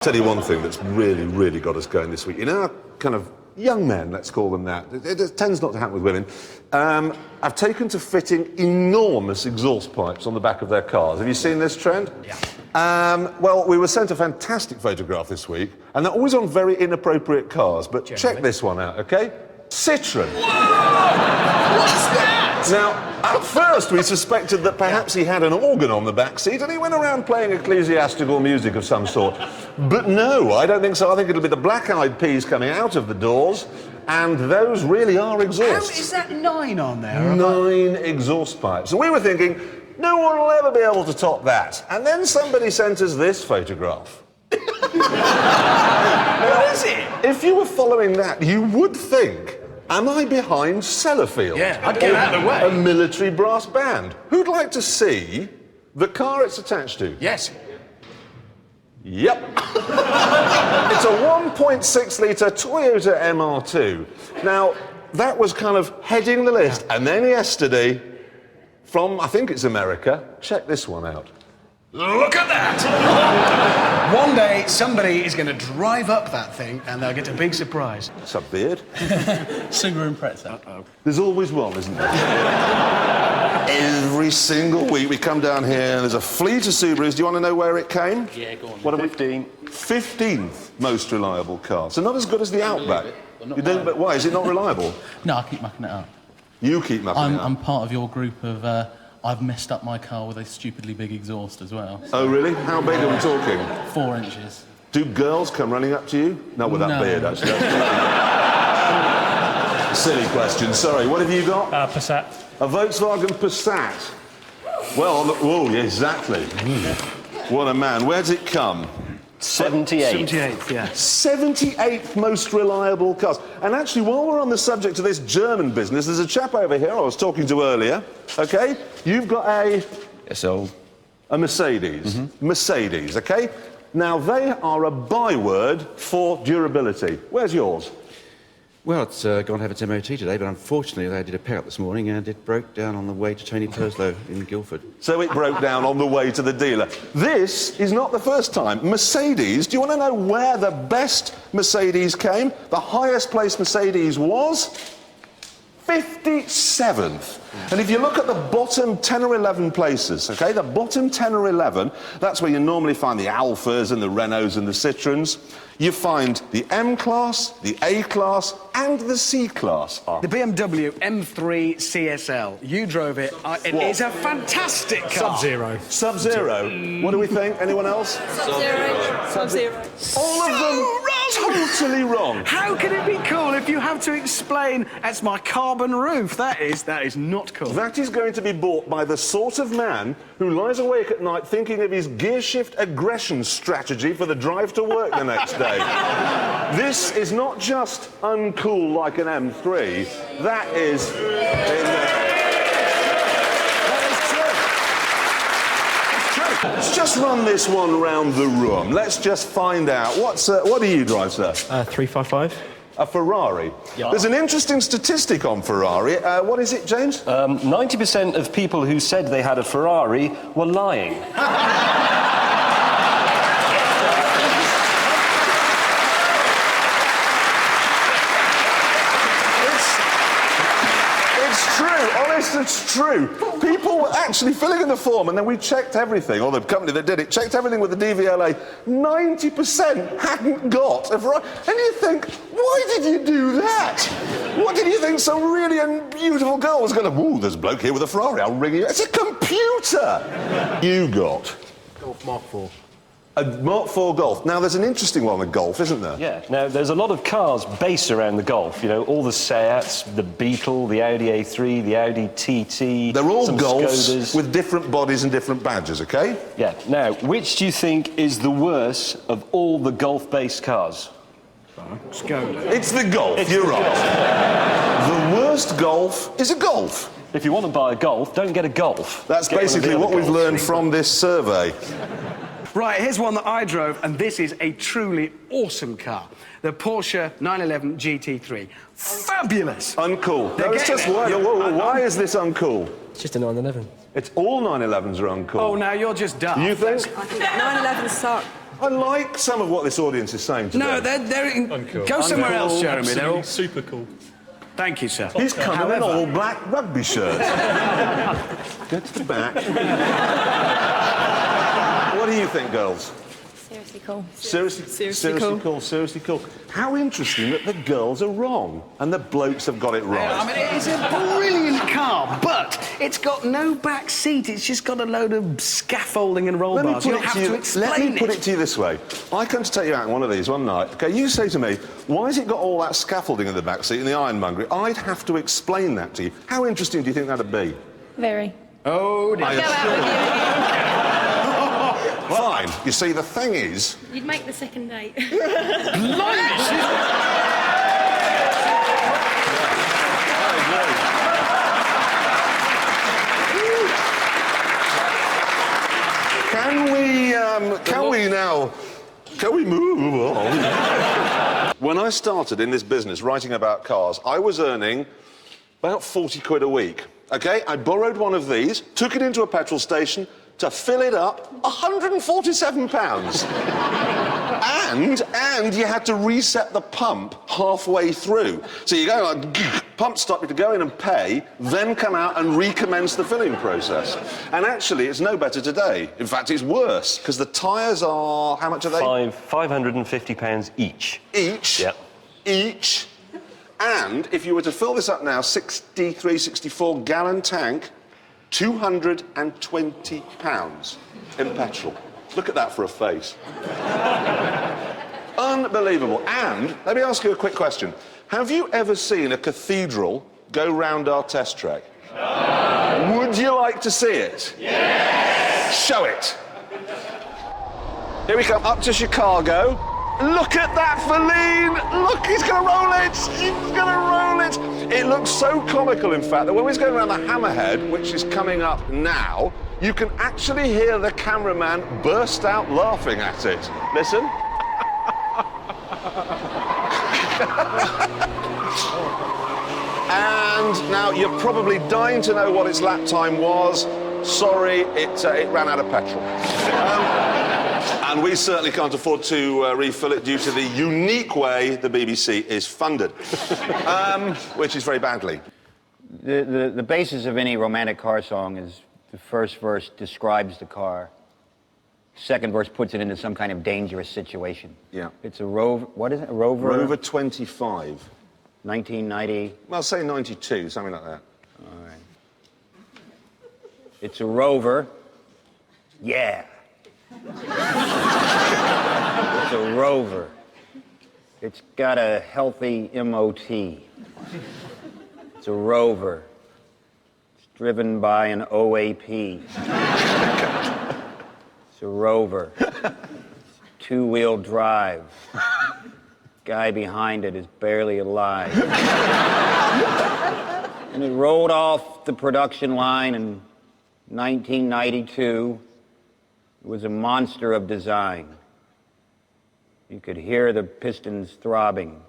Tell you one thing that's really got us going this week. In our kind of young men, let's call them that, it tends not to happen with women, I've taken to fitting enormous exhaust pipes on the back of their cars. Have you seen this trend? Yeah. Well, we were sent a fantastic photograph this week, and they're always on very inappropriate cars, but check this one out, OK? Citroen. Whoa! What's that? Now, at first we suspected that perhaps he had an organ on the back seat and he went around playing ecclesiastical music of some sort. But no, I don't think so. I think it'll be the Black-Eyed Peas coming out of the doors, and those really are exhausts. How is that 9 on there? 9 exhaust pipes. And we were thinking, no one will ever be able to top that. And then somebody sent us this photograph. What is it? If you were following that, you would think, am I behind Sellafield? Yeah, I'd get out of the way. A military brass band. Who'd like to see the car it's attached to? Yes. Yep. It's a 1.6-litre Toyota MR2. Now, that was kind of heading the list. And then yesterday, from, I think it's America, check this one out. Look at that! One day, somebody is going to drive up that thing and they'll get a big surprise. What's up, Beard? Subaru Impreza. Uh-oh. There's always one, isn't there? Every single week we come down here and there's a fleet of Subarus. Do you want to know where it came? Yeah, go on. What are 15th most reliable car. So not as good as the Outback. You don't, but why? Is it not reliable? No, I keep mucking it up. You keep mucking it up. I'm part of your group of, I've messed up my car with a stupidly big exhaust as well. Oh, really? How big are we talking? 4 inches. Do girls come running up to you? Not with that beard, actually. Silly question. Sorry, what have you got? Passat. A Volkswagen Passat. Well, oh, yeah, exactly. What a man. Where does it come? 78. 78th, yeah. 78th most reliable cars. And actually, while we're on the subject of this German business, there's a chap over here I was talking to earlier, OK? You've got a Mercedes. Mercedes, OK? Now, they are a byword for durability. Where's yours? Well, it's gone to have its MOT today, but unfortunately I did a pair-up this morning and it broke down on the way to Tony Purslow in Guildford. So it broke down on the way to the dealer. This is not the first time. Mercedes, do you want to know where the best Mercedes came? The highest place Mercedes was? 57th. And if you look at the bottom 10 or 11 places, OK, the bottom 10 or 11, that's where you normally find the Alphas and the Renaults and the Citroens. You find the M-Class, the A-Class, and the C-Class. The BMW M3 CSL. You drove it. It is a fantastic car. Sub-Zero. Sub-Zero. What do we think? Anyone else? Sub-Zero. Sub-Zero. All of them totally wrong. How can it be cool if you have to explain, that's my carbon roof? That is not cool. That is going to be bought by the sort of man who lies awake at night thinking of his gear shift aggression strategy for the drive to work the next day. This is not just uncool like an M3, that is... Let's just run this one round the room. Let's just find out. What do you drive, sir? 355. A Ferrari. Yeah. There's an interesting statistic on Ferrari. What is it, James? 90% of people who said they had a Ferrari were lying. It's true. People were actually filling in the form, and then we checked everything, or the company that did it, checked everything with the DVLA. 90% hadn't got a Ferrari. And you think, why did you do that? What did you think some really beautiful girl was going to... Ooh, there's a bloke here with a Ferrari, I'll ring you. It's a computer! You got... Golf Mark 4. A Mark 4 Golf. Now, there's an interesting one with Golf, isn't there? Yeah. Now, there's a lot of cars based around the Golf. You know, all the Seats, the Beetle, the Audi A3, the Audi TT... They're all some Golfs Skodas. with different bodies and different badges, OK? Yeah. Now, which do you think is the worst of all the Golf-based cars? Skoda. It's the Golf, you're right. The worst Golf is a Golf. If you want to buy a Golf, don't get a Golf. That's basically what we've learned from this survey. Right, here's one that I drove, and this is a truly awesome car. The Porsche 911 GT3. Fabulous! Uncool. They're No, it's just getting it. why is this uncool? It's just a 911. It's all 911s are uncool. Oh, now you're just dumb. You think? I think 911 suck. I like some of what this audience is saying today. No, they're go somewhere else, Jeremy. They're all... super cool. Thank you, sir. He's coming in an all-black rugby shirt. Go to the back. What do you think, girls? Seriously cool. Seriously cool. How interesting that the girls are wrong and the blokes have got it right. I mean, it's a brilliant car, but it's got no back seat. It's just got a load of scaffolding and roll bars. You have to explain Let me put it to you this way. I come to take you out in one of these one night. OK, you say to me, why has it got all that scaffolding in the back seat and the ironmongery? I'd have to explain that to you. How interesting do you think that'd be? Very. Oh, dear. Go out with you. Fine. You see, the thing is... You'd make the second date. Can we move on? When I started in this business writing about cars, I was earning about 40 quid a week. OK, I borrowed one of these, took it into a petrol station to fill it up, £147. and you had to reset the pump halfway through. So you go like, pump stop, you have to go in and pay, then come out and recommence the filling process. And actually, it's no better today. In fact, it's worse, because the tyres are, how much are they? £550 each. Each? Yep. Each. And if you were to fill this up now, 63, 64 gallon tank, £220 in petrol. Look at that for a face. Unbelievable. And let me ask you a quick question. Have you ever seen a cathedral go round our test track? No. Would you like to see it? Yes. Show it. Here we come up to Chicago. Look at that Feline! Look, he's going to roll it! He's going to roll it! It looks so comical, in fact, that when he's going around the Hammerhead, which is coming up now, you can actually hear the cameraman burst out laughing at it. Listen. And now you're probably dying to know what its lap time was. Sorry, it ran out of petrol. And we certainly can't afford to refill it due to the unique way the BBC is funded, which is very badly. The basis of any romantic car song is the first verse describes the car. Second verse puts it into some kind of dangerous situation. Yeah. It's a Rover, what is it, a Rover? Rover 25. 1990. Well, say 92, something like that. All right. It's a Rover. Yeah. It's a Rover. It's got a healthy MOT. It's a Rover. It's driven by an OAP. It's a Rover. It's two-wheel drive. Guy behind it is barely alive. And it rolled off the production line in 1992. It was a monster of design. You could hear the pistons throbbing.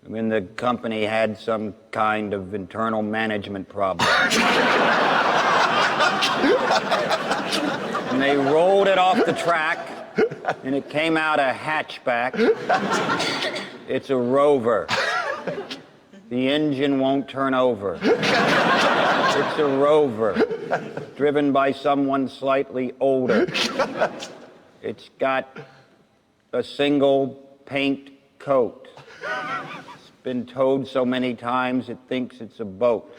I mean, the company had some kind of internal management problem. And they rolled it off the track, and it came out a hatchback. It's a Rover. The engine won't turn over. It's a Rover, driven by someone slightly older. It's got a single paint coat. It's been towed so many times it thinks it's a boat.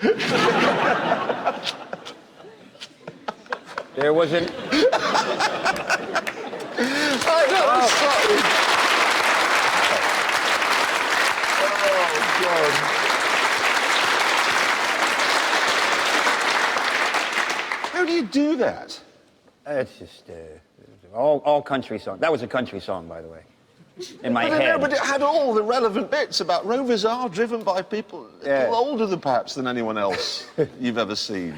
There was an... I know, I'm sorry. Oh, God. How do you do that? It's just all country song. That was a country song, by the way, in my head. No, but it had all the relevant bits about Rovers are driven by people a little older perhaps than anyone else you've ever seen.